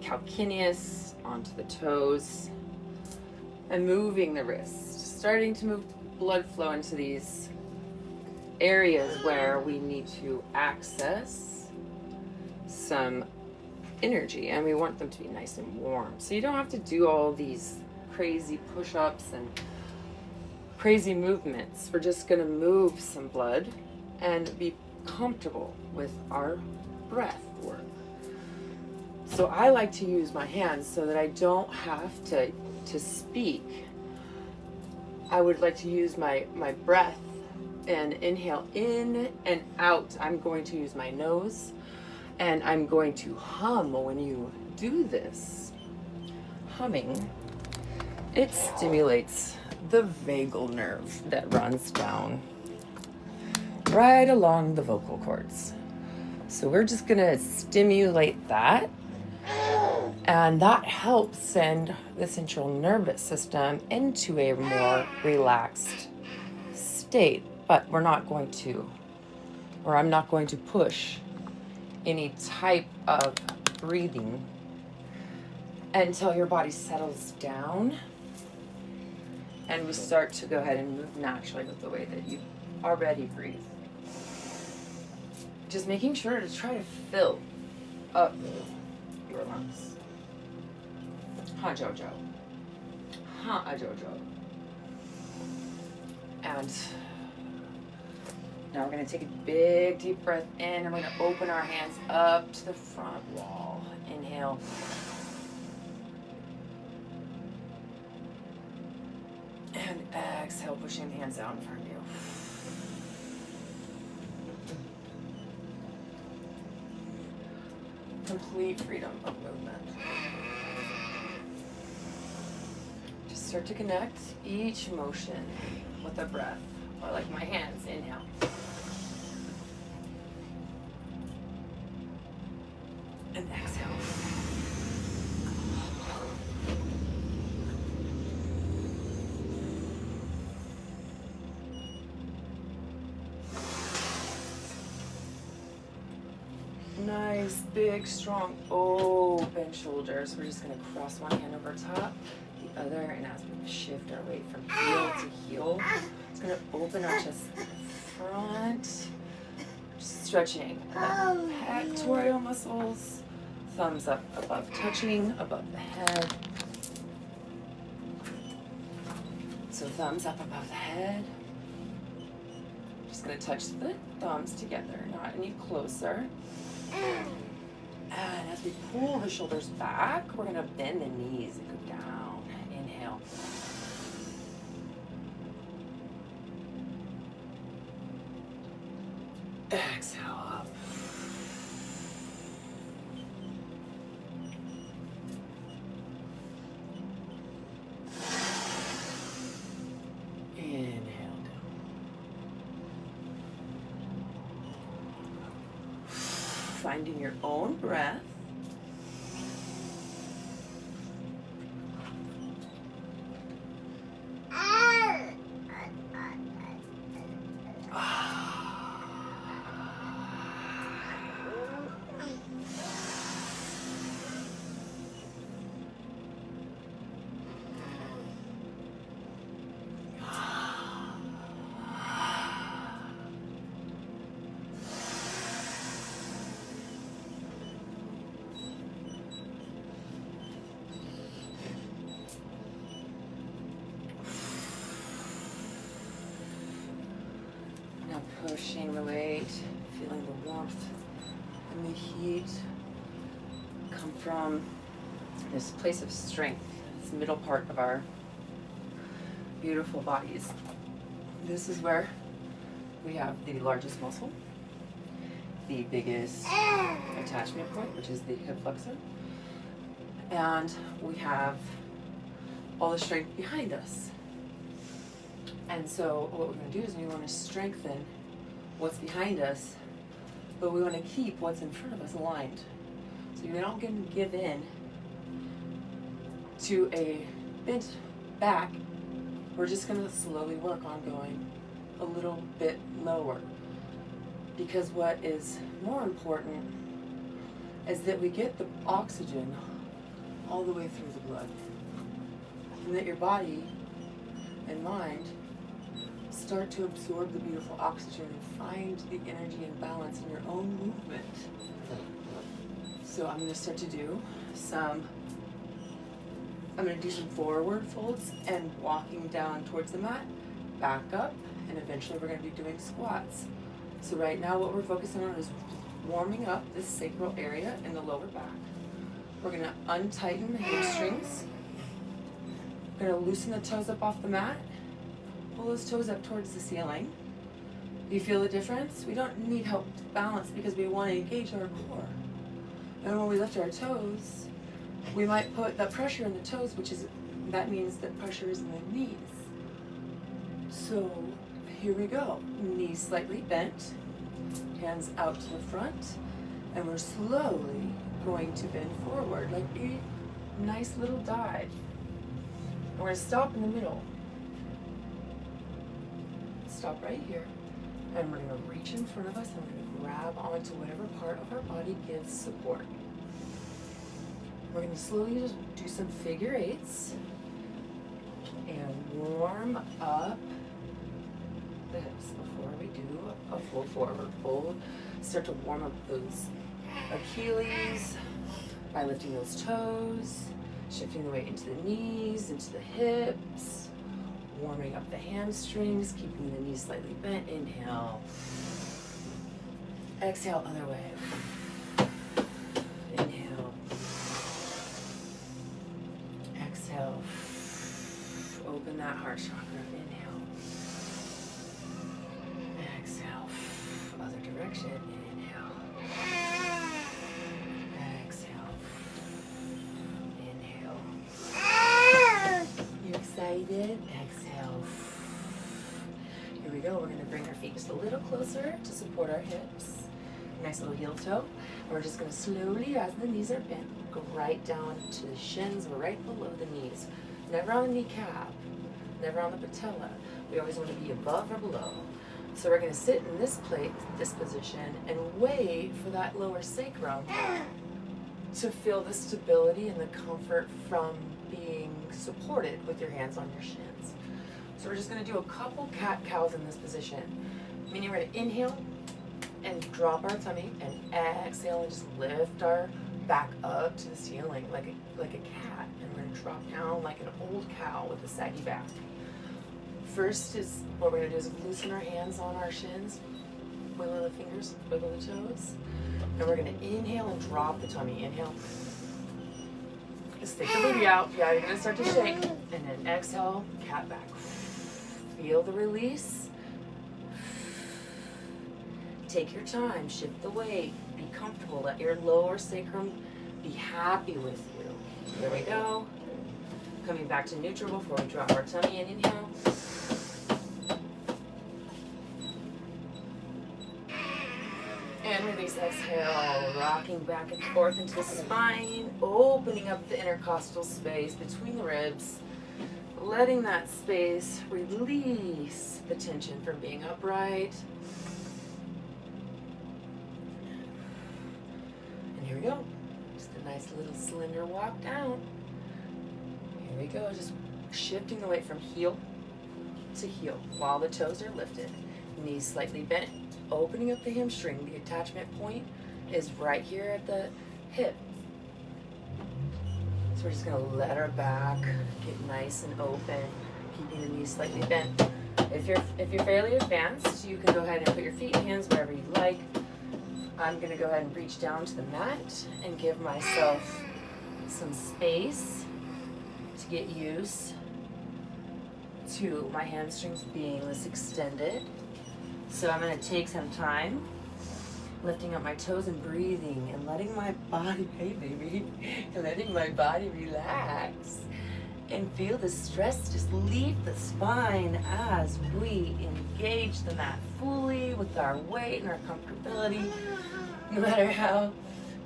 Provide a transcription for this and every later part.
calcaneus onto the toes, and moving the wrist, starting to move blood flow into these areas where we need to access some energy, and we want them to be nice and warm. So you don't have to do all these crazy push-ups and crazy movements. We're just going to move some blood and be comfortable with our breath work. So I like to use my hands so that I don't have to speak. I would like to use my breath and inhale in and out. I'm going to use my nose, and I'm going to hum when you do this. Humming, it stimulates the vagal nerve that runs down right along the vocal cords. So we're just gonna stimulate that, and that helps send the central nervous system into a more relaxed state. But we're not going to, or I'm not going to push any type of breathing until your body settles down and we start to go ahead and move naturally with the way that you already breathe. Just making sure to try to fill up your lungs. Ha Jojo. Ha Jojo. And now we're going to take a big deep breath in, and we're going to open our hands up to the front wall. Inhale. And exhale, pushing the hands out in front of you. Complete freedom of movement. Just start to connect each motion with a breath, or like my hands. Inhale. And exhale. Nice, big, strong, open shoulders. We're just going to cross one hand over top, the other, and as we shift our weight from heel to heel, it's going to open our chest front, stretching the pectoral muscles, thumbs up above, touching above the head. So thumbs up above the head. Just going to touch the thumbs together, not any closer. And as we pull the shoulders back, we're going to bend the knees and go down. Inhale. Exhale up. Inhale down. Finding your own breath. Pushing the weight, feeling the warmth and the heat come from this place of strength, this middle part of our beautiful bodies. This is where we have the largest muscle, the biggest attachment point, which is the hip flexor, and we have all the strength behind us. And so what we're going to do is we want to strengthen what's behind us, but we want to keep what's in front of us aligned. So you're not going to give in to a bent back. We're just going to slowly work on going a little bit lower, because what is more important is that we get the oxygen all the way through the blood. And that your body and mind start to absorb the beautiful oxygen and find the energy and balance in your own movement. So I'm going to start to do some forward folds and walking down towards the mat, back up, and eventually we're going to be doing squats. So right now what we're focusing on is warming up this sacral area in the lower back. We're going to untighten the hamstrings. We're going to loosen the toes up off the mat. Pull those toes up towards the ceiling. Do you feel the difference? We don't need help to balance because we want to engage our core. And when we lift our toes, we might put that pressure in the toes, that means that pressure is in the knees. So here we go. Knees slightly bent, hands out to the front, and we're slowly going to bend forward like a nice little dive. And we're going to stop in the middle. Stop right here. And we're going to reach in front of us and we're going to grab onto whatever part of our body gives support. We're going to slowly just do some figure eights and warm up the hips before we do a full forward fold. Start to warm up those Achilles by lifting those toes, shifting the weight into the knees, into the hips, warming up the hamstrings, keeping the knees slightly bent. Inhale. Exhale, other way. Inhale. Exhale. Open that heart chakra. Inhale. Exhale. Other direction. Inhale. Exhale. Inhale. You excited? Exhale. Here we go. We're going to bring our feet just a little closer to support our hips. Nice little heel toe. We're just going to slowly, as the knees are bent, go right down to the shins. We're right below the knees. Never on the kneecap. Never on the patella. We always want to be above or below. So we're going to sit in this position and wait for that lower sacrum to feel the stability and the comfort from being supported with your hands on your shins. So we're just going to do a couple cat-cows in this position. Meaning we're going to inhale and drop our tummy and exhale and just lift our back up to the ceiling like a cat. And we're going to drop down like an old cow with a saggy back. First is what we're going to do is loosen our hands on our shins, wiggle the fingers, wiggle the toes. And we're going to inhale and drop the tummy. Inhale. Stick the booty out. Yeah, you're going to start to shake. And then exhale, cat back. Feel the release. Take your time. Shift the weight. Be comfortable. Let your lower sacrum be happy with you. There we go. Coming back to neutral before we drop our tummy and inhale. And release, exhale, rocking back and forth into the spine, opening up the intercostal space between the ribs, letting that space release the tension from being upright. And here we go. Just a nice little slender walk down. Here we go, just shifting the weight from heel to heel while the toes are lifted, knees slightly bent. Opening up the hamstring. The attachment point is right here at the hip. So we're just going to let our back get nice and open, keeping the knees slightly bent. If you're fairly advanced, you can go ahead and put your feet and hands wherever you like. I'm going to go ahead and reach down to the mat and give myself some space to get used to my hamstrings being this extended. So I'm going to take some time lifting up my toes and breathing and letting my body, hey baby, letting my body relax and feel the stress just leave the spine as we engage the mat fully with our weight and our comfortability. No matter how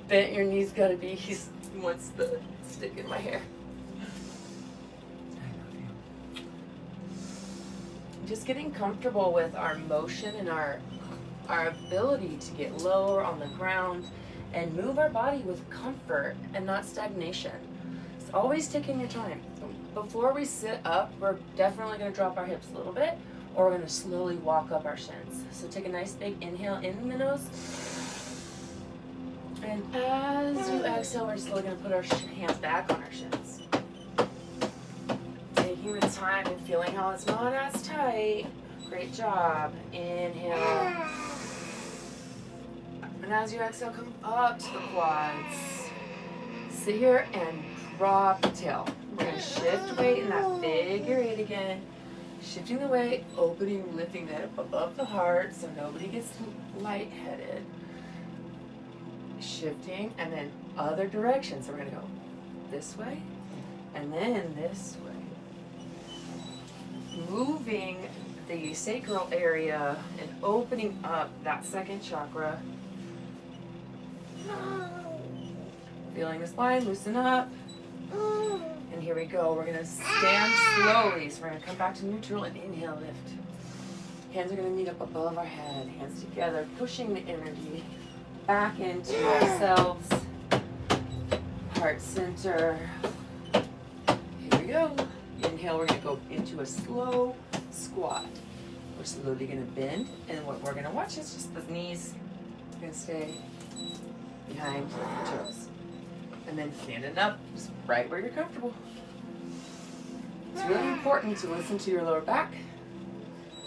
bent your knees got to be, he wants the stick in my hair. Just getting comfortable with our motion and our ability to get lower on the ground and move our body with comfort and not stagnation. Always taking your time. Before we sit up, we're definitely going to drop our hips a little bit, or we're going to slowly walk up our shins. So take a nice big inhale in the nose. And as you exhale, we're slowly going to put our hands back on our shins. Taking the time and feeling how it's not as tight. Great job. Inhale. And as you exhale, come up to the quads. Sit here and drop the tail. We're going to shift weight in that figure eight again. Shifting the weight, opening, lifting the head up above the heart so nobody gets lightheaded. Shifting, and then other directions. So we're going to go this way, and then this way. Moving the sacral area and opening up that second chakra. Feeling the spine, loosen up. And here we go. We're going to stand slowly. So we're going to come back to neutral and inhale, lift. Hands are going to meet up above our head. Hands together, pushing the energy back into ourselves. Heart center. Here we go. Inhale, we're going to go into a slow squat. We're slowly going to bend. And what we're going to watch is just the knees are going to stay behind the toes. And then standing up, just right where you're comfortable. It's really important to listen to your lower back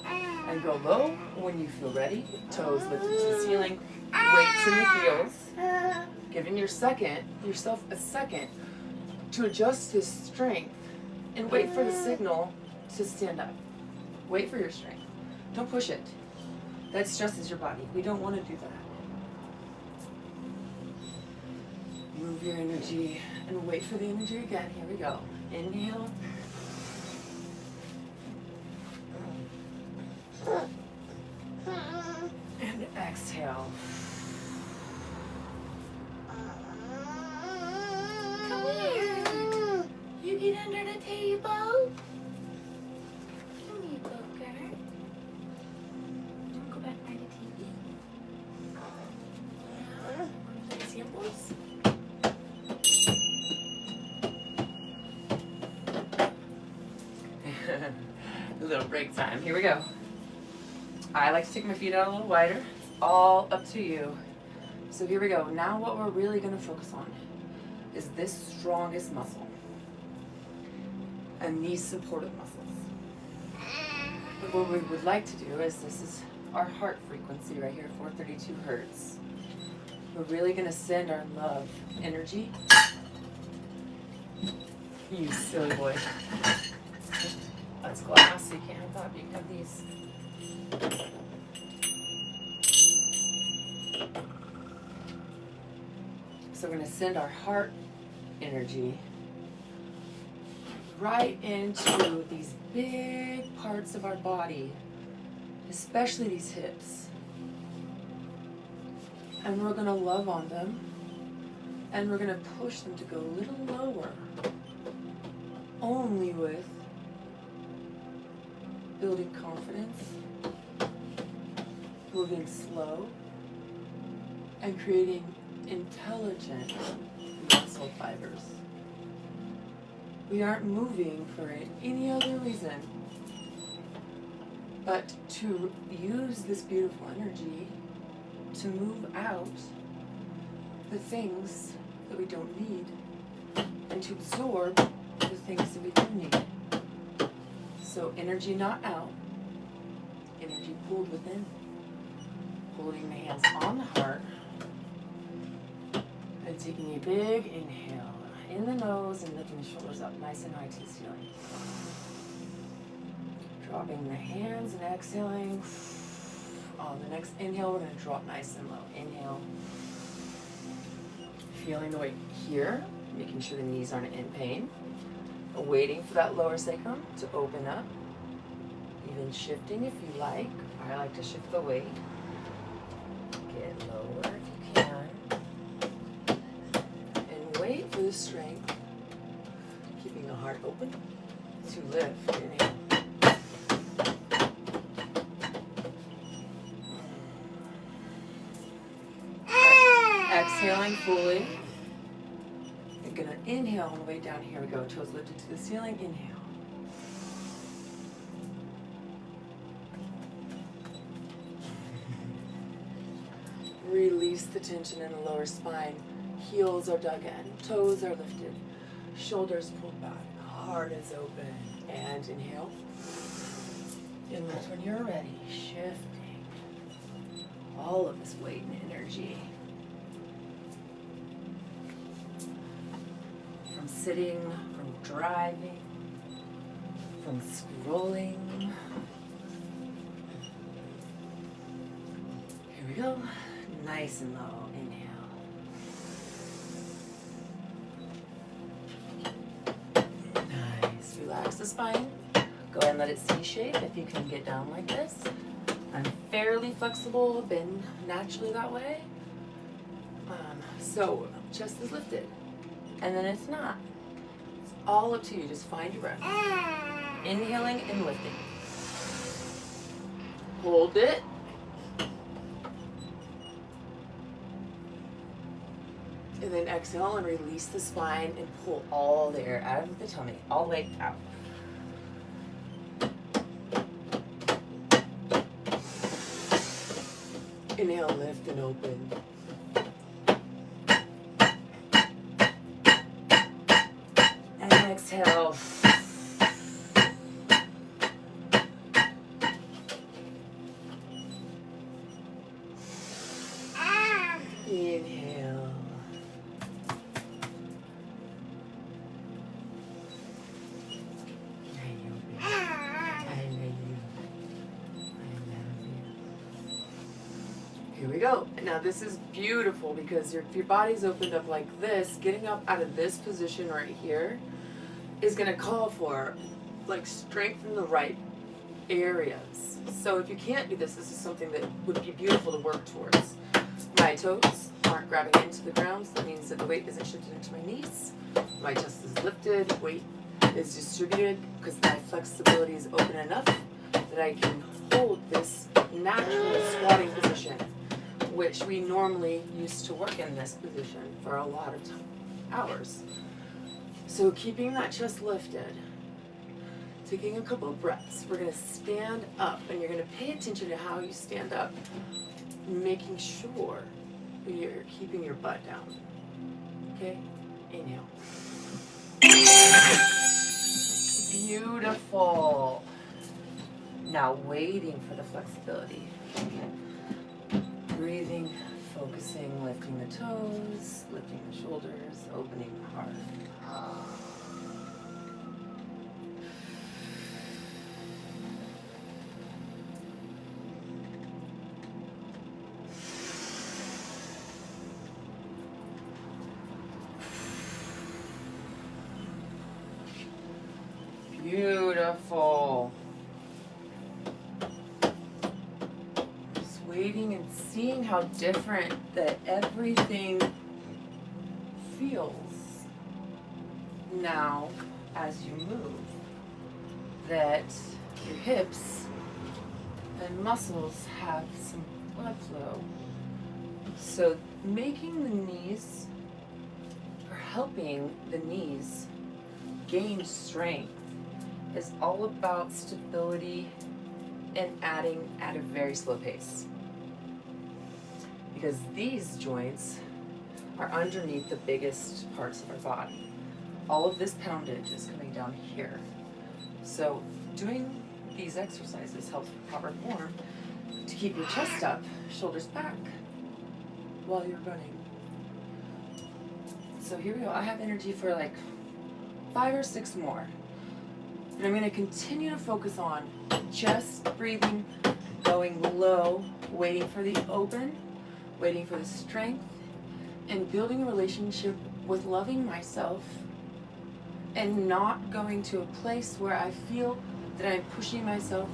and go low when you feel ready. Toes lifted to the ceiling, weights in the heels. Giving yourself a second to adjust his strength and wait for the signal to stand up. Wait for your strength. Don't push it. That stresses your body. We don't want to do that. Move your energy and wait for the energy again. Here we go. Inhale. And exhale. Come here. You get under the table. Come here, Booker. Don't go back by the TV. Examples. A little break time. Here we go. I like to take my feet out a little wider. It's all up to you. So here we go. Now what we're really going to focus on is this strongest muscle and these supportive muscles. But what we would like to do is, this is our heart frequency right here, 432 hertz. We're really going to send our love energy. You silly boy. That's glass, so you can't have that, but you can have these. So we're going to send our heart energy right into these big parts of our body, especially these hips. And we're going to love on them, and we're going to push them to go a little lower, only with building confidence, moving slow, and creating intelligent muscle fibers. We aren't moving for any other reason but to use this beautiful energy to move out the things that we don't need and to absorb the things that we do need. So energy not out, energy pulled within. Holding the hands on the heart and taking a big inhale in the nose and lifting the shoulders up nice and high to the ceiling. Dropping the hands and exhaling. On the next inhale, we're going to drop nice and low. Inhale. Feeling the weight here, making sure the knees aren't in pain. Waiting for that lower sacrum to open up. Even shifting if you like. I like to shift the weight. Get lower if you can. And wait for the strength. Keeping the heart open to lift. Inhale. Exhaling fully. You're going to Inhale on the way down. Here we go. Toes lifted to the ceiling. Inhale. Release the tension in the lower spine. Heels are dug in. Toes are lifted. Shoulders pulled back. Heart is open. And inhale. And lift when you're ready. Shifting all of this weight and energy. From sitting, from driving, from scrolling. Here we go. Nice and low. Inhale. Nice. Relax the spine. Go ahead and let it C-shape if you can get down like this. I'm fairly flexible, been naturally that way. So chest is lifted. And then it's not. It's all up to you. Just find your breath. Inhaling and lifting. Hold it. And then exhale and release the spine and pull all the air out of the tummy, all the way out. Inhale, lift and open. And exhale. Inhale. Here we go. Now this is beautiful because if your body's opened up like this, getting up out of this position right here is going to call for like strength in the right areas. So if you can't do this, this is something that would be beautiful to work towards. My toes aren't grabbing into the ground, so that means that the weight isn't shifted into my knees. My chest is lifted, weight is distributed because my flexibility is open enough that I can hold this natural squatting position, which we normally used to work in this position for a lot of hours. So keeping that chest lifted, taking a couple of breaths, we're going to stand up, and you're going to pay attention to how you stand up, making sure you're keeping your butt down. Okay? Inhale. Beautiful. Now waiting for the flexibility. Breathing, focusing, lifting the toes, lifting the shoulders, opening the heart. Beautiful. Just waiting and seeing how different that everything feels now as you move. That your hips and muscles have some blood flow. So making the knees, or helping the knees gain strength, is all about stability and adding at a very slow pace. Because these joints are underneath the biggest parts of our body. All of this poundage is coming down here. So doing these exercises helps with proper form to keep your chest up, shoulders back while you're running. So here we go. I have energy for like 5 or 6 more. And I'm going to continue to focus on just breathing, going low, waiting for the open, waiting for the strength, and building a relationship with loving myself and not going to a place where I feel that I'm pushing myself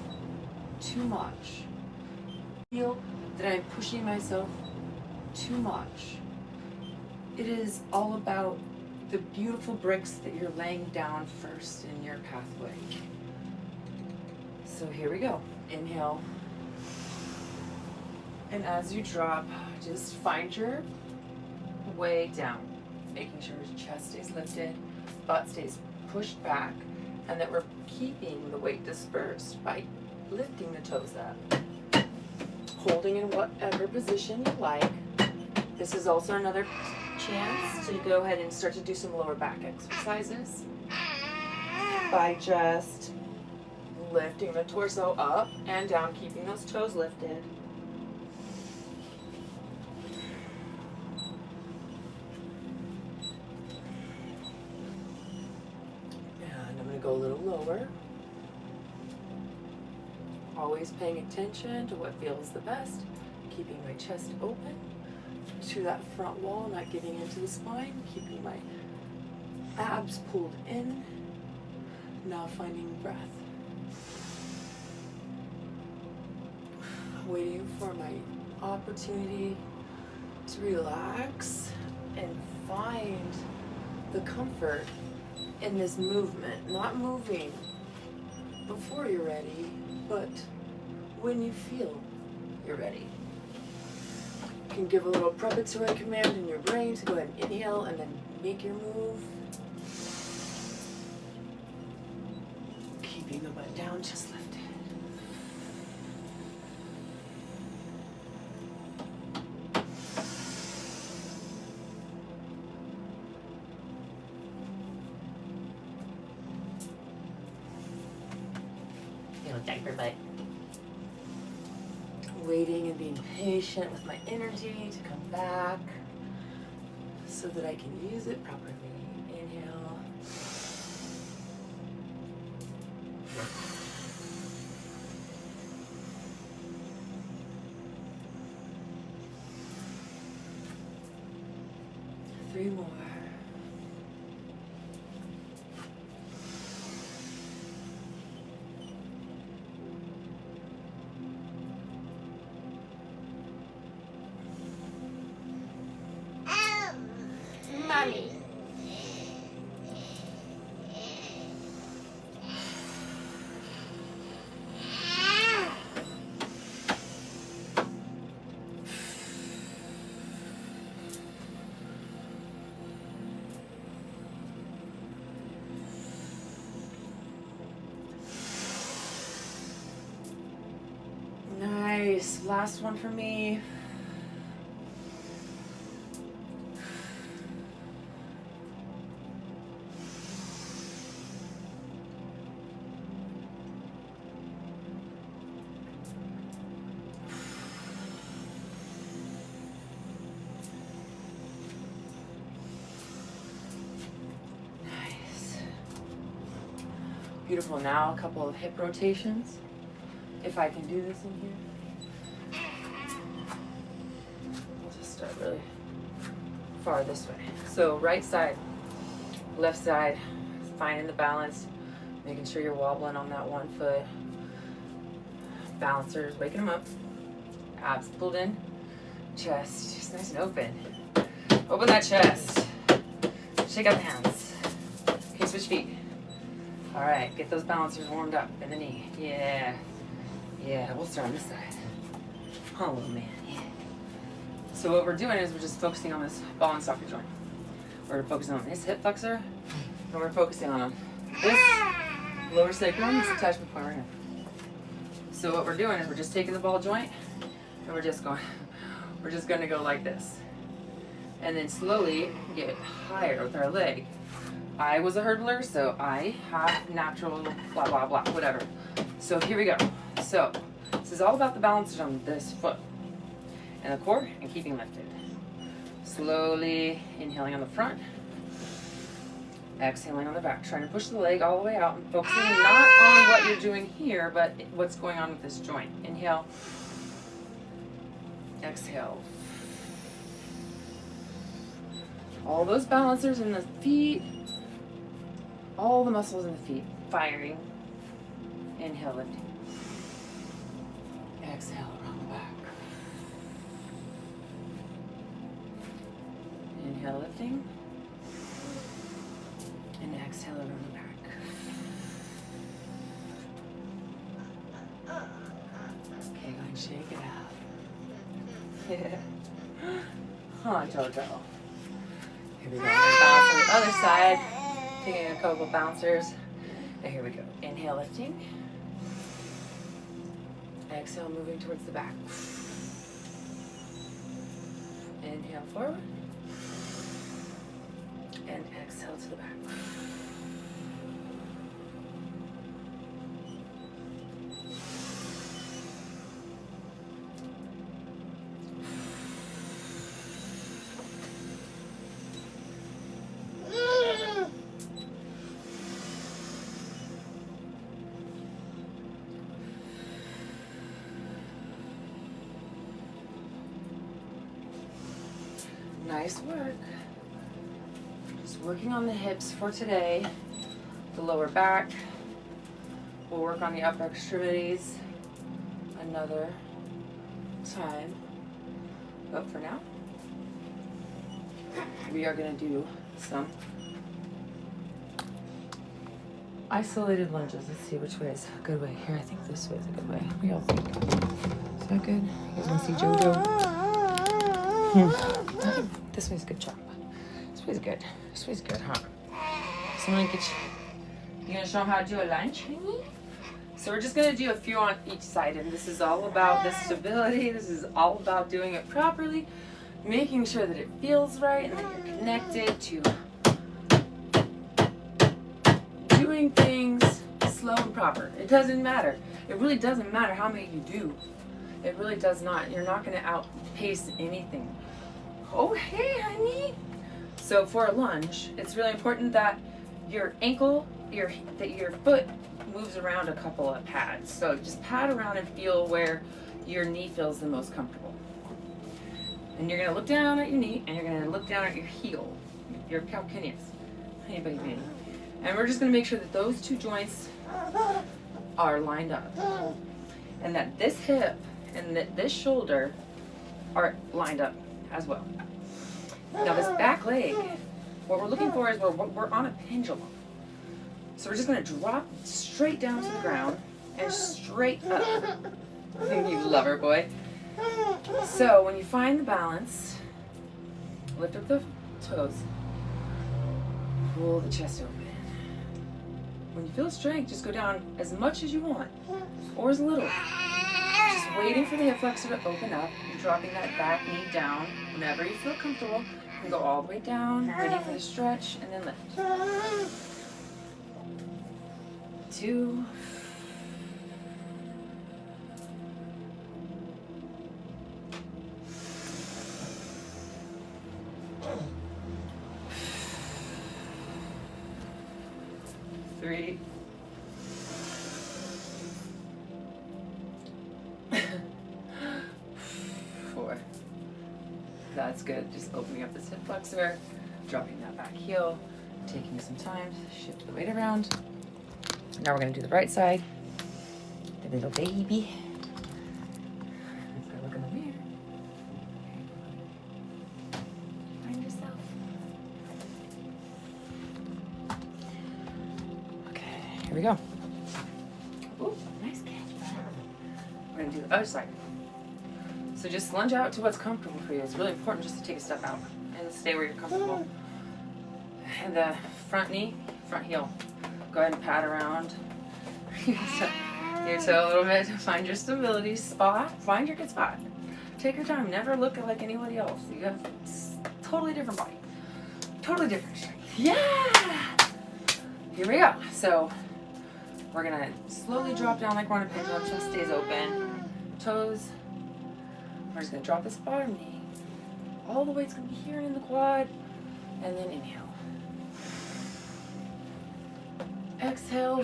too much. Feel that I'm pushing myself too much. It is all about the beautiful bricks that you're laying down first in your pathway. So here we go. Inhale. And as you drop, just find your way down. making sure his chest stays lifted, butt stays pushed back, and that we're keeping the weight dispersed by lifting the toes up. Holding in whatever position you like. This is also another chance to go ahead and start to do some lower back exercises by just lifting the torso up and down, keeping those toes lifted. And I'm going to go a little lower. Always paying attention to what feels the best, keeping my chest open to that front wall, not giving into the spine, keeping my abs pulled in, now finding breath. Waiting for my opportunity to relax and find the comfort in this movement, not moving before you're ready, but when you feel you're ready. You can give a little preparatory command in your brain to go ahead and inhale and then make your move. Keeping the butt down, just lifted. Diaper butt. Waiting and being patient with my energy to come back so that I can use it properly. Inhale. Three more. Mommy. Nice. Last one for me. Beautiful. Now a couple of hip rotations. If I can do this in here. We'll just start really far this way. So right side, left side, finding the balance, making sure you're wobbling on that one foot. Balancers, waking them up. Abs pulled in. Chest just nice and open. Open that chest. Shake out the hands. Okay, switch feet. All right, get those balancers warmed up in the knee. Yeah. Yeah, we'll start on this side. Oh, little man, yeah. So what we're doing is we're just focusing on this ball and socket joint. We're focusing on this hip flexor, and we're focusing on this lower sacrum, this attachment point right here. So what we're doing is we're just taking the ball joint, and we're just gonna go like this. And then slowly get higher with our leg. I was a hurdler, so I have natural blah, blah, blah, whatever. So here we go. So this is all about the balancers on this foot and the core and keeping lifted. Slowly inhaling on the front, exhaling on the back, trying to push the leg all the way out and focusing not on what you're doing here, but what's going on with this joint. Inhale, exhale. All those balancers in the feet, all the muscles in the feet firing. Inhale, lifting. Exhale, around the back. Inhale, lifting. And exhale, around the back. Okay, go and shake it out. Yeah. Huh, Jojo. Here we go. Bounce on the other side. Taking a couple bouncers. And here we go. Inhale, lifting. Exhale, moving towards the back. Inhale forward. And exhale to the back. Nice work. Just working on the hips for today, the lower back. We'll work on the upper extremities another time. But for now, we are going to do some isolated lunges. Let's see which way is a good way. Here, I think this way is a good way. What do y'all think? Is that good? You guys want to see JoJo? This way's a good job. This way's good. This way's good, huh? So I'm gonna get you gonna show them how to do a lunge? So we're just gonna do a few on each side, and this is all about the stability. This is all about doing it properly, making sure that it feels right and that you're connected to doing things slow and proper. It doesn't matter. It really doesn't matter how many you do. It really does not. You're not gonna outpace anything. Oh, hey, honey. So for a lunge, it's really important that your ankle, that your foot moves around a couple of pads. So just pad around and feel where your knee feels the most comfortable. And you're gonna look down at your knee, and you're gonna look down at your heel, your calcaneus. Anybody ready? And we're just gonna make sure that those two joints are lined up, and that this hip and that this shoulder are lined up as well. Now this back leg, what we're looking for is we're on a pendulum. So we're just gonna drop straight down to the ground and straight up. You lover boy. So when you find the balance, lift up the toes, pull the chest open. When you feel strength, just go down as much as you want, or as little. Just waiting for the hip flexor to open up, and dropping that back knee down whenever you feel comfortable. And go all the way down, waiting for the stretch, and then lift. 2. 3. 4. That's good. Just opening up this hip flexor, dropping that back heel, taking some time to shift the weight around. Now we're going to do the right side. The little baby. Let's go look in the mirror. Find yourself. Okay, here we go. Ooh, nice catch. We're going to do the other side. So just lunge out to what's comfortable for you. It's really important just to take a step out and stay where you're comfortable. And the front knee, front heel. Go ahead and pat around your toe a little bit to find your stability spot. Find your good spot. Take your time. Never look like anybody else. You have a totally different body. Totally different strength. Yeah! Here we go. So we're going to slowly drop down like we're on a pendulum. Chest stays open. Toes. We're just going to drop this bottom knee. All the weight's going to be here in the quad. And then inhale. Exhale.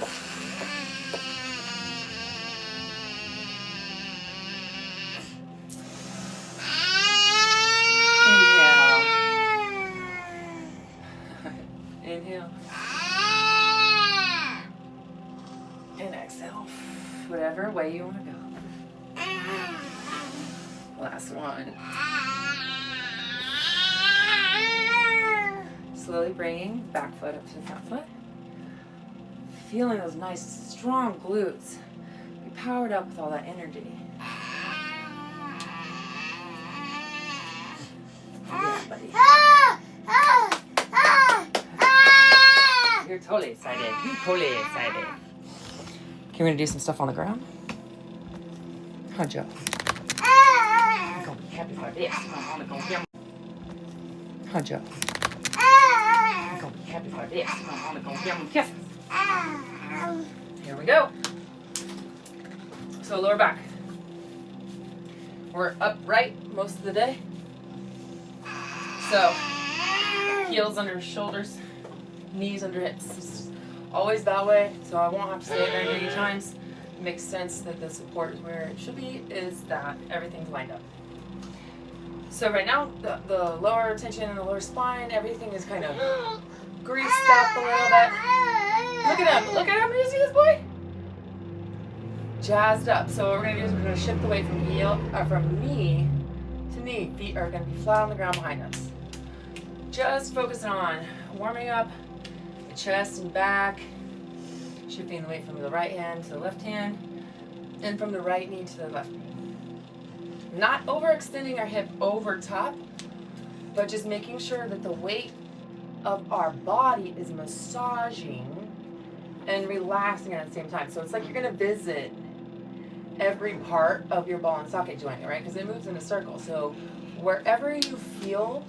Inhale. Inhale. And exhale. Whatever way you want to go. Last one. Slowly bringing back foot up to the front foot. Feeling those nice, strong glutes. Be powered up with all that energy. Yeah, buddy. You're totally excited. You're totally excited. Okay, we're gonna do some stuff on the ground. Huh, Joe? I'm gonna be happy for this. Huh, Joe? I'm gonna be happy for this. I'm gonna give him kisses. Here we go. So lower back. We're upright most of the day. So heels under shoulders, knees under hips. It's always that way, so I won't have to say it very many times. It makes sense that the support is where it should be, is that everything's lined up. So right now, the lower tension in the lower spine, everything is kind of greased up a little bit. Look at him. Look at him. Do you see this boy? Jazzed up. So what we're going to do is we're going to shift the weight from knee to knee. Feet are going to be flat on the ground behind us. Just focusing on warming up the chest and back. Shifting the weight from the right hand to the left hand. And from the right knee to the left knee. Not overextending our hip over top, but just making sure that the weight of our body is massaging and relaxing at the same time. So it's like you're going to visit every part of your ball and socket joint, right? Because it moves in a circle. So wherever you feel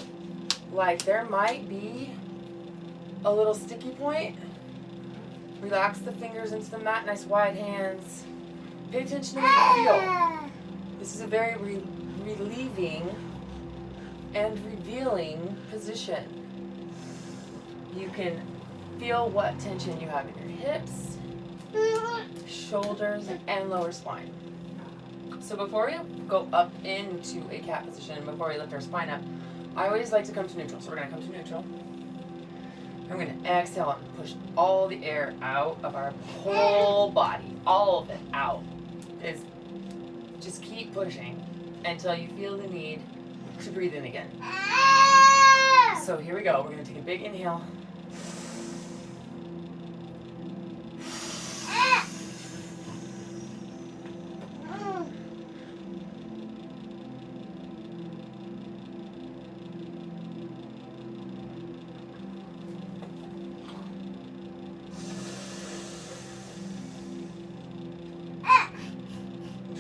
like there might be a little sticky point, relax the fingers into the mat, nice wide hands. Pay attention to what you feel. This is a very relieving and revealing position. You can feel what tension you have in your hips, shoulders, and lower spine. So before we go up into a cat position, before we lift our spine up, I always like to come to neutral. So we're going to come to neutral. And we're going to exhale and push all the air out of our whole body. All of it out. Just keep pushing until you feel the need to breathe in again. So here we go. We're going to take a big inhale.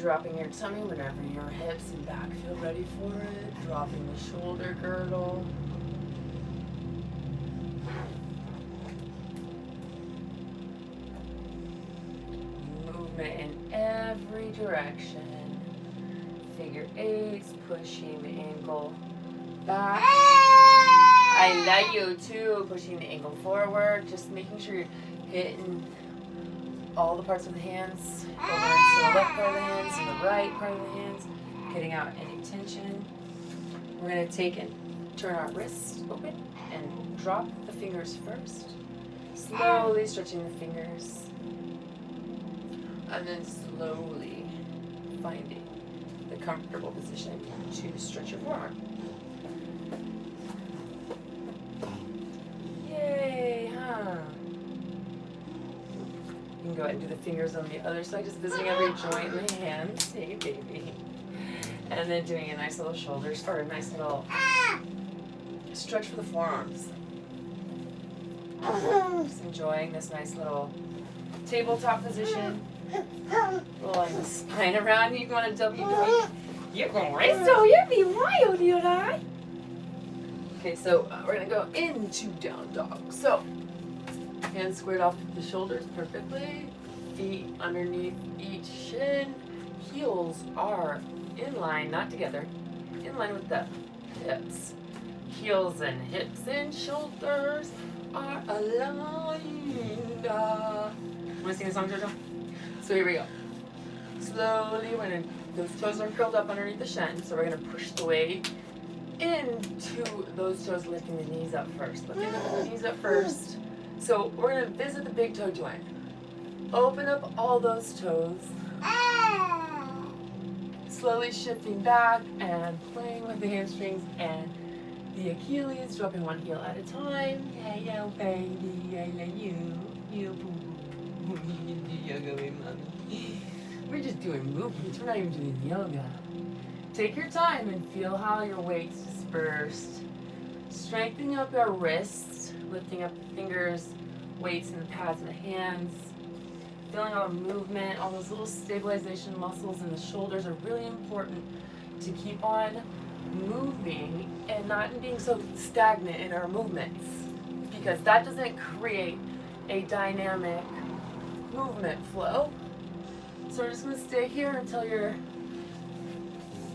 Dropping your tummy whenever your hips and back feel ready for it. Dropping the shoulder girdle. Movement in every direction. Figure eights, pushing the ankle back. I like you too, pushing the ankle forward. Just making sure you're hitting all the parts of the hands, over into the left part of the hands and the right part of the hands, getting out any tension. We're going to take and turn our wrists open and drop the fingers first. Slowly stretching the fingers. And then slowly finding the comfortable position to stretch your forearm. Yay, huh? You can go ahead and do the fingers on the other side, just visiting every joint in the hands. Hey, baby. And then doing a nice little shoulders, or a nice little stretch for the forearms. Just enjoying this nice little tabletop position. Rolling the spine around. You want to W joint. You're going so you're being wild, you lie. Okay, so we're going to go into down dog. So, hands squared off the shoulders perfectly. Feet underneath each shin. Heels are in line, not together. In line with the hips. Heels and hips and shoulders are aligned. Want to sing a song, Jojo? So here we go. Slowly, those toes are curled up underneath the shin, so we're going to push the weight into those toes, lifting the knees up first. Lifting the knees up first. So we're going to visit the big toe joint. Open up all those toes. Slowly shifting back and playing with the hamstrings and the Achilles, dropping one heel at a time. Hey, yo, baby, I love you. You boo. We're just doing movements. We're not even doing yoga. Take your time and feel how your weight's dispersed. Strengthening up your wrists, lifting up the fingers weights in the pads of the hands. Feeling all the movement, all those little stabilization muscles in the shoulders are really important to keep on moving and not being so stagnant in our movements, because that doesn't create a dynamic movement flow. So we're just going to stay here until your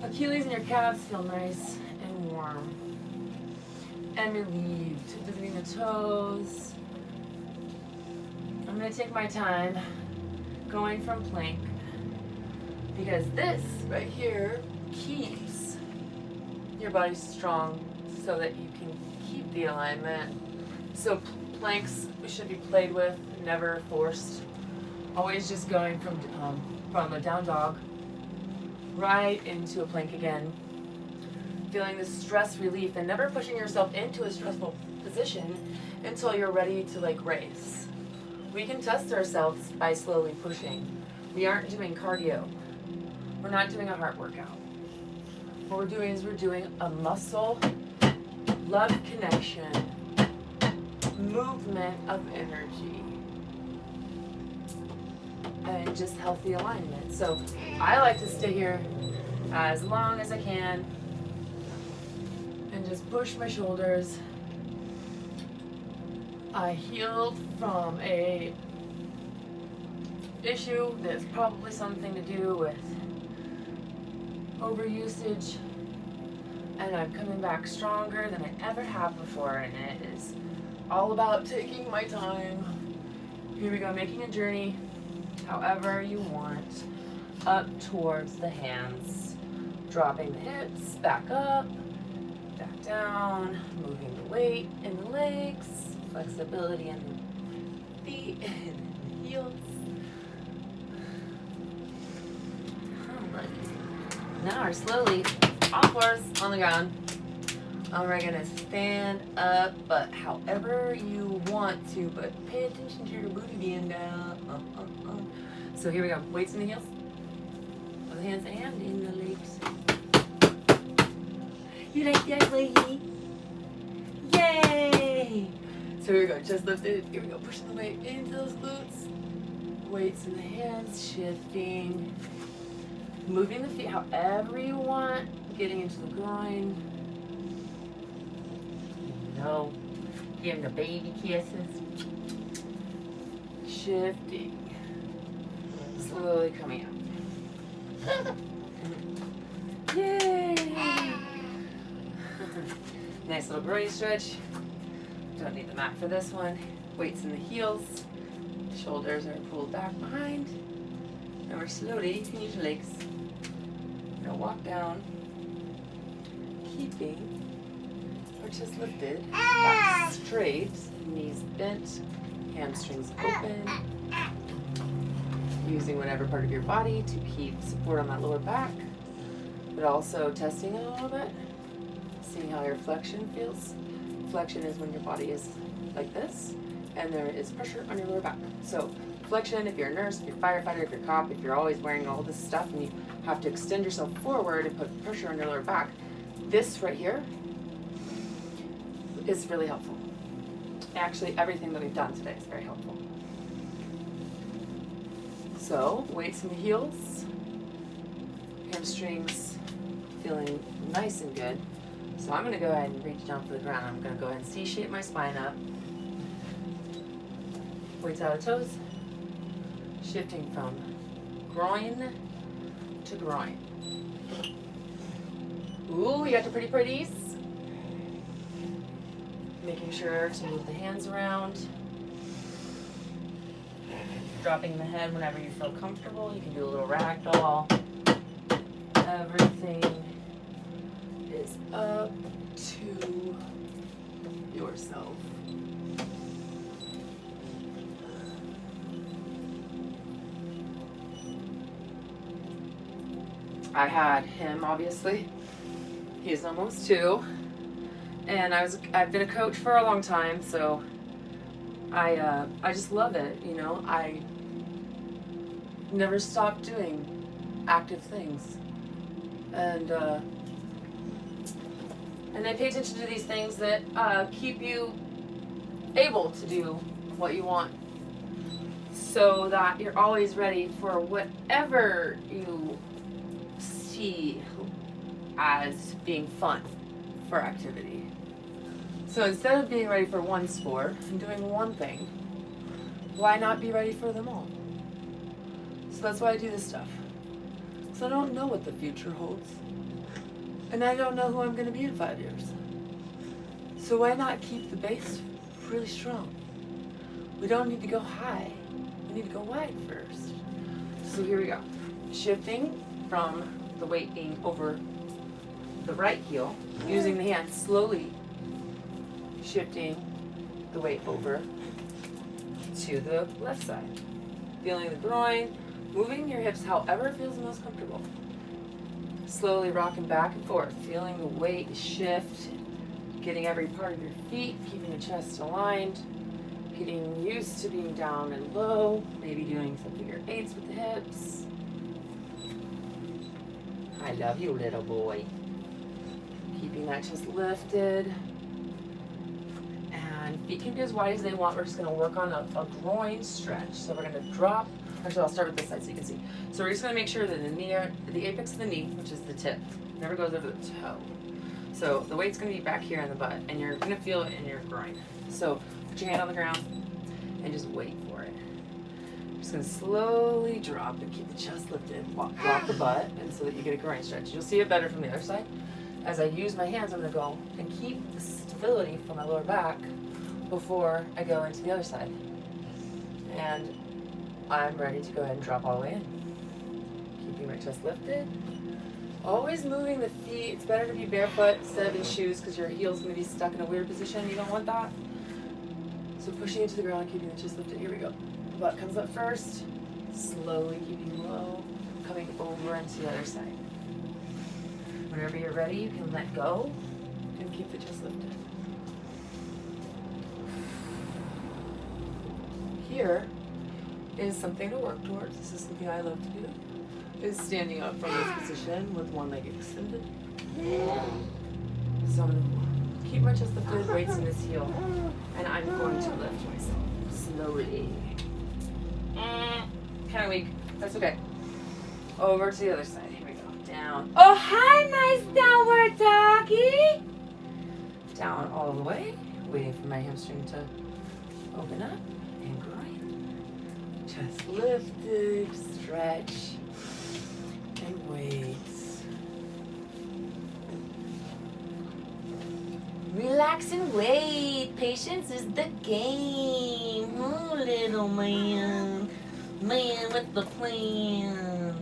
Achilles and your calves feel nice and warm and relieved. Visiting the toes. I'm going to take my time going from plank, because this right here keeps your body strong so that you can keep the alignment. So planks should be played with, never forced. Always just going from a down dog right into a plank again. Feeling the stress relief and never pushing yourself into a stressful position until you're ready to like race. We can test ourselves by slowly pushing. We aren't doing cardio. We're not doing a heart workout. What we're doing is we're doing a muscle, love connection, movement of energy, and just healthy alignment. So I like to stay here as long as I can and just push my shoulders. I healed from a issue that's probably something to do with overusage, and I'm coming back stronger than I ever have before, and it is all about taking my time. Here we go, making a journey however you want, up towards the hands, dropping the hips, back up, back down, moving the weight in the legs, flexibility in the feet and the heels. Now we're slowly all fours on the ground. And we're gonna stand up, but however you want to, but pay attention to your booty being down. So here we go. Weights in the heels, of the hands and in the legs. You like that, lady? Yay! So here we go. Just lifted. Here we go. Pushing the weight into those glutes. Weights in the hands, shifting. Moving the feet however you want, getting into the groin. No, giving the baby kisses. Shifting. Slowly coming up. Yay! Nice little groin stretch. Don't need the mat for this one. Weights in the heels. Shoulders are pulled back behind. And we're slowly, you can use your legs. We're gonna walk down, keeping our chest lifted, back straight, knees bent, hamstrings open. Using whatever part of your body to keep support on that lower back, but also testing it a little bit, seeing how your flexion feels. Flexion is when your body is like this, and there is pressure on your lower back. So flexion, if you're a nurse, if you're a firefighter, if you're a cop, if you're always wearing all this stuff and you have to extend yourself forward and put pressure on your lower back, this right here is really helpful. Actually, everything that we've done today is very helpful. So, weights in the heels, hamstrings feeling nice and good. So I'm gonna go ahead and reach down for the ground. I'm gonna go ahead and C-shape my spine up. Weights out of toes. Shifting from groin to groin. Ooh, we got the pretty pretties. Making sure to move the hands around. Dropping the head whenever you feel comfortable. You can do a little ragdoll. Everything is up to yourself. I had him, obviously. He's almost 2. And I've been a coach for a long time, so I just love it, you know. I never stopped doing active things. And I pay attention to these things that keep you able to do what you want, so that you're always ready for whatever you see as being fun for activity. So instead of being ready for one sport and doing one thing, why not be ready for them all? So that's why I do this stuff. So I don't know what the future holds. And I don't know who I'm going to be in 5 years. So why not keep the base really strong? We don't need to go high. We need to go wide first. So here we go. Shifting from the weight being over the right heel, using the hand, slowly shifting the weight over to the left side. Feeling the groin, moving your hips however feels the most comfortable. Slowly rocking back and forth, feeling the weight shift, getting every part of your feet, keeping the chest aligned, getting used to being down and low, maybe doing some figure eights with the hips. I love you, little boy. Keeping that chest lifted. And feet can be as wide as they want. We're just going to work on a groin stretch. So we're going to drop. Actually, I'll start with this side so you can see. So we're just going to make sure that the apex of the knee, which is the tip, never goes over the toe. So the weight's going to be back here in the butt, and you're going to feel it in your groin. So put your hand on the ground and just wait for it. Just going to slowly drop and keep the chest lifted. Drop the butt, and so that you get a groin stretch. You'll see it better from the other side. As I use my hands, I'm going to go and keep the stability from my lower back before I go into the other side. And I'm ready to go ahead and drop all the way in. Keeping my chest lifted. Always moving the feet. It's better to be barefoot instead of in shoes because your heel's going to be stuck in a weird position. You don't want that. So pushing into the ground, keeping the chest lifted. Here we go. The butt comes up first. Slowly keeping low. Coming over into the other side. Whenever you're ready, you can let go and keep the chest lifted. Here is something to work towards. This is something I love to do. Is standing up from this position with one leg extended. So I'm going to keep my chest lifted, weights in this heel, and I'm going to lift myself slowly. Kind of weak. That's okay. Over to the other side. Here we go. Down. Oh, hi, nice downward doggy. Down all the way. Waiting for my hamstring to open up and groin. Chest lifted, stretch, and weights. Relax and wait. Patience is the game. Oh, little man. Man with the plan.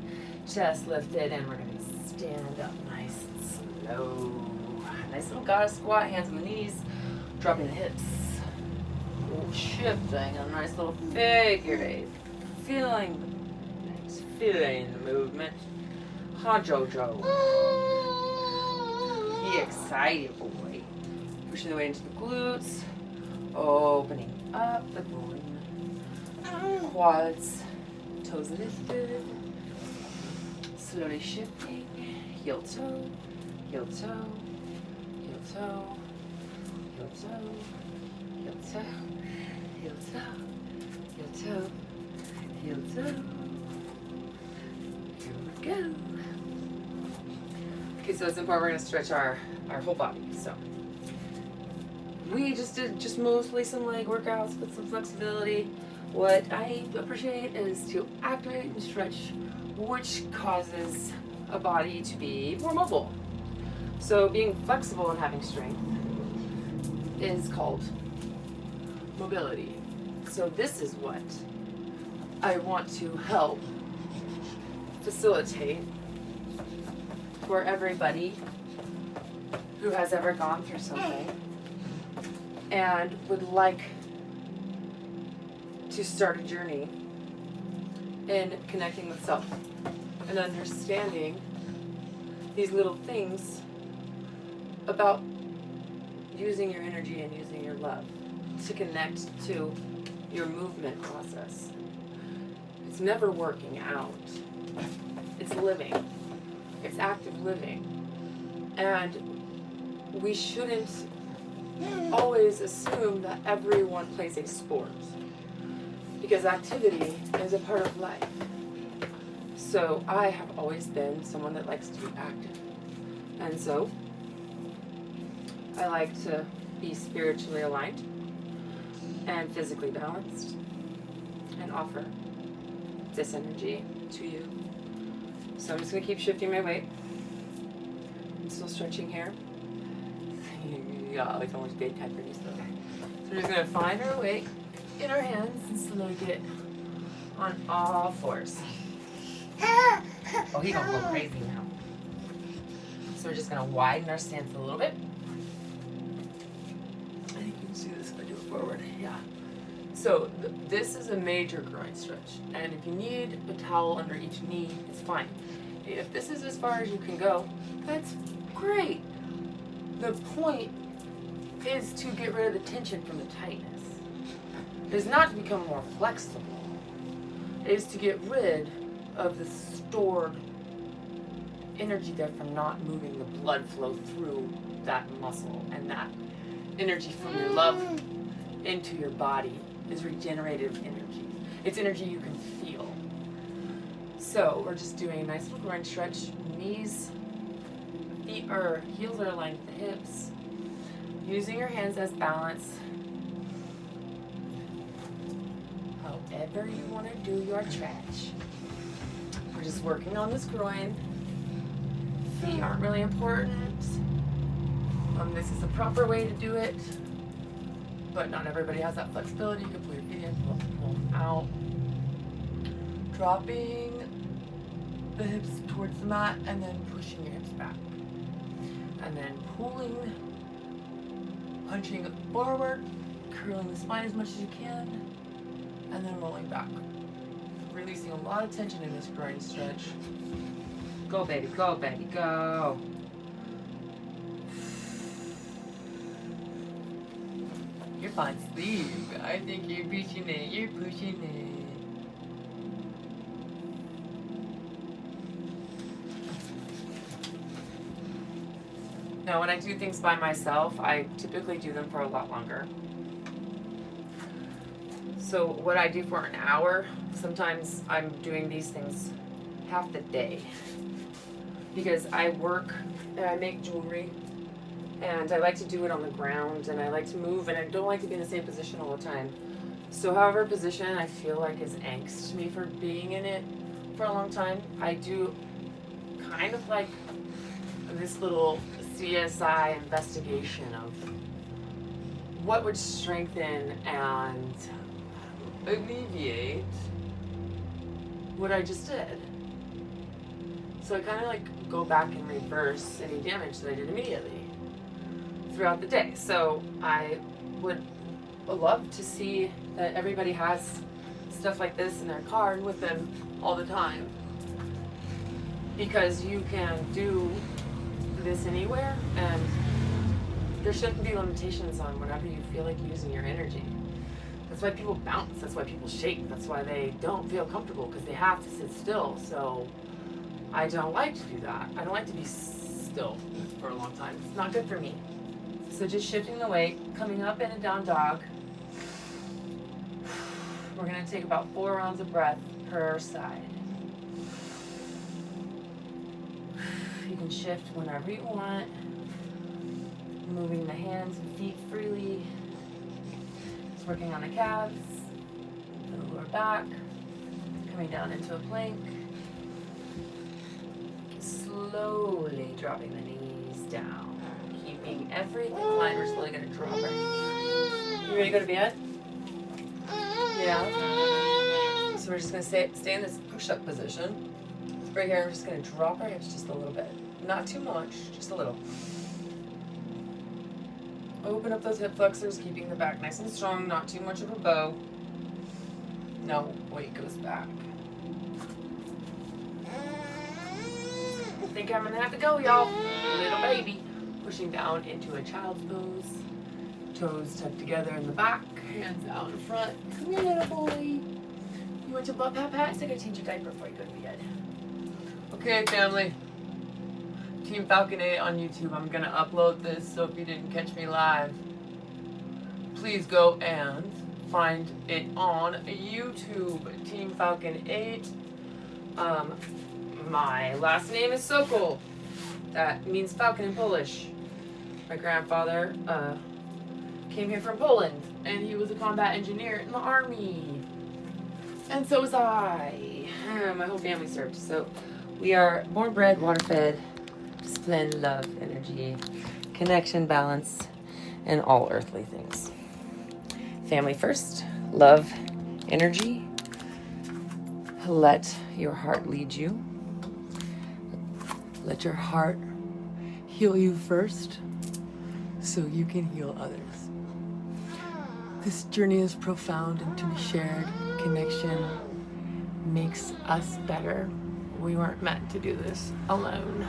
Chest lifted, and we're going to stand up nice and slow. Nice little goddess squat, hands on the knees, dropping the hips. Shifting a nice little figure eight. Feeling the movement. Ha Jojo. Be excited, boy. Pushing the weight into the glutes. Opening up the groin. Quads. Toes lifted. Slowly shifting. Heel toe. Heel toe. Heel toe. Heel toe. Heel toe. Heel toe. Heel toe. Heel toe. Here we go. Okay, so it's important we're going to stretch our whole body. So we just did mostly some leg workouts with some flexibility. What I appreciate is to activate and stretch, which causes a body to be more mobile. So being flexible and having strength is called mobility. So this is what I want to help facilitate for everybody who has ever gone through something and would like to start a journey in connecting with self and understanding these little things about using your energy and using your love to connect to your movement process. It's never working out. It's living. It's active living. And we shouldn't always assume that everyone plays a sport. because activity is a part of life. So I have always been someone that likes to be active. And so I like to be spiritually aligned and physically balanced and offer this energy to you. So I'm just going to keep shifting my weight. I'm still stretching here. Yeah, like almost bedtime pretty slow. So we're just going to find our weight in our hands and slowly get on all fours. Oh, he's going to go crazy now. So we're just going to widen our stance a little bit. I think you can see this if I do it forward. Yeah. So this is a major groin stretch. And if you need a towel under each knee, it's fine. If this is as far as you can go, that's great. The point is to get rid of the tension from the tightness. It is not to become more flexible. It is to get rid of the stored energy there from not moving the blood flow through that muscle, and that energy from your love into your body is regenerative energy. It's energy you can feel. So we're just doing a nice little groin stretch. Knees, feet or heels are aligned with the hips. Using your hands as balance. However you want to do your stretch. We're just working on this groin. Feet aren't really important. This is the proper way to do it, but not everybody has that flexibility. You can pull your feet in, pull them out. Dropping the hips towards the mat and then pushing your hips back. And then pulling, punching forward, curling the spine as much as you can, and then rolling back. Releasing a lot of tension in this groin stretch. Go baby, go baby, go. You're fine asleep. I think you're pushing it, you're pushing it. Now when I do things by myself, I typically do them for a lot longer. So what I do for an hour, sometimes I'm doing these things half the day. Because I work and I make jewelry, and I like to do it on the ground, and I like to move, and I don't like to be in the same position all the time. So however position I feel like is angst to me for being in it for a long time, I do kind of like this little CSI investigation of what would strengthen and alleviate what I just did. So I kind of like go back and reverse any damage that I did immediately throughout the day. So I would love to see that everybody has stuff like this in their car and with them all the time, because you can do this anywhere, and there shouldn't be limitations on whatever you feel like using your energy. That's why people bounce, that's why people shake, that's why they don't feel comfortable, because they have to sit still. So I don't like to do that. I don't like to be still for a long time. It's not good for me. So just shifting the weight, coming up in a down dog. We're gonna take about 4 rounds of breath per side. You can shift whenever you want, moving the hands and feet freely. Just working on the calves, the lower back, coming down into a plank. Slowly dropping the knees down, keeping everything lined. We're slowly going to drop our knees. You ready to go to bed? Yeah. So we're just going to stay in this push-up position. Right here, I'm just going to drop our hips just a little bit. Not too much, just a little. Open up those hip flexors, keeping the back nice and strong, not too much of a bow. No, weight goes back. I think I'm gonna have to go, y'all. Little baby. Pushing down into a child's pose. Toes tucked together in the back, hands out in front. Come here, little boy. You want your butt pat pat? So I gotta change your diaper before you go to bed. Okay, family. Team Falcon 8 on YouTube. I'm gonna upload this, so if you didn't catch me live, please go and find it on YouTube, Team Falcon 8. My last name is Sokol. That means falcon in Polish. My grandfather came here from Poland, and he was a combat engineer in the army. And so was I. My whole family served. So we are born, bred, water fed, discipline, love, energy, connection, balance, and all earthly things. Family first, love, energy. Let your heart lead you. Let your heart heal you first so you can heal others. This journey is profound, and to be shared. Connection makes us better. We weren't meant to do this alone.